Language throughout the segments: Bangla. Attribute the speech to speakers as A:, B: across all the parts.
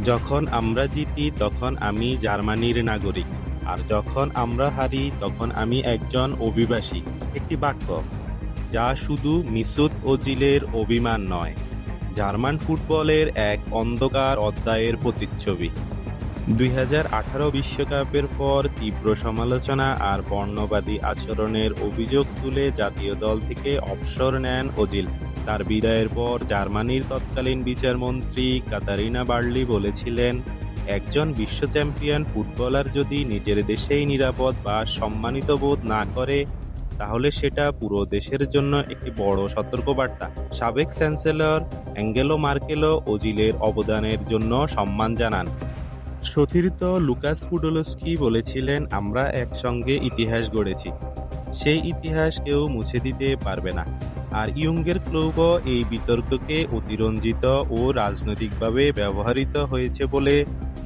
A: যখন আমরা জিতি তখন আমি জার্মানির নাগরিক, আর যখন আমরা হারি তখন আমি একজন অভিবাসী। একটি বাক্য যা শুধু মিসুত ওজিলের অভিমান নয়, জার্মান ফুটবলের এক অন্ধকার অধ্যায়ের প্রতিচ্ছবি। 2018 বিশ্বকাপের পর তীব্র সমালোচনা আর বর্ণবাদী আচরণের অভিযোগ তুলে জাতীয় দল থেকে অবসর নেন ওজিল। তার বিদায়ের পর জার্মানির তৎকালীন বিচারমন্ত্রী কাতারিনা বার্লি বলেছিলেন, একজন বিশ্ব চ্যাম্পিয়ন ফুটবলার যদি নিজের দেশেই নিরাপদ বা সম্মানিত বোধ না করে, তাহলে সেটা পুরো দেশের জন্য একটি বড় সতর্কবার্তা। সাবেক চ্যান্সেলর অ্যাঙ্গেলো মার্কেলও ওজিলের অবদানের জন্য সম্মান জানান। সতীর্থ লুকাস পুডলস্কি বলেছিলেন, আমরা একসঙ্গে ইতিহাস গড়েছি, সেই ইতিহাস কেউ মুছে দিতে পারবে না। আর ইয়ুঙ্গের ক্লুবও এই বিতর্ককে অতিরঞ্জিত ও রাজনৈতিকভাবে ব্যবহৃত হয়েছে বলে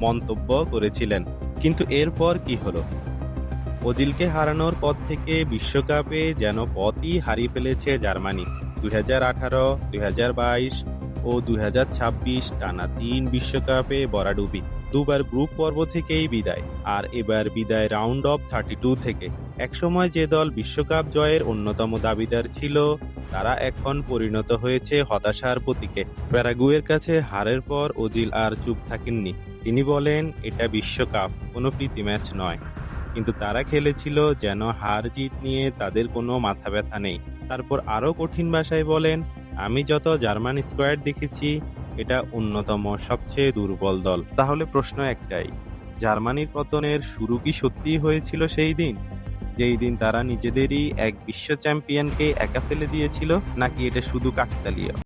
A: মন্তব্য করেছিলেন। কিন্তু এরপর কি হলো? ওজিলকে হারানোর পর থেকে বিশ্বকাপে যেন পথই হারিয়ে ফেলেছে জার্মানি। 2018, 2022 ও 2026 টানা 3 বিশ্বকাপে ভরাডুবি। দুবার গ্রুপ পর্ব থেকেই বিদায়, আর এবার বিদায় রাউন্ড অফ 32 থেকে। একসময় যে দল বিশ্বকাপ জয়ের অন্যতম দাবিদার ছিল, তারা এখন পরিণত হয়েছে হতাশার প্রতীকে। প্যারাগুয়ের কাছে হারের পর ওজিল আর চুপ থাকেননি। তিনি বলেন, এটা বিশ্বকাপ, কোনো প্রীতি ম্যাচ নয়। কিন্তু তারা খেলেছিল যেন হার জিত নিয়ে তাদের কোনো মাথা ব্যথা নেই। তারপর আরও কঠিন ভাষায় বলেন, আমি যত জার্মান স্কোয়াড দেখেছি, এটা অন্যতম সবচেয়ে দুর্বল দল। তাহলে প্রশ্ন একটাই, জার্মানির পতনের শুরু কি সত্যিই হয়েছিল সেই দিন, যেই দিন তারা নিজেদেরই এক বিশ্ব চ্যাম্পিয়নকে একা ফেলে দিয়েছিল, নাকি এটা শুধু কাকতালীয়?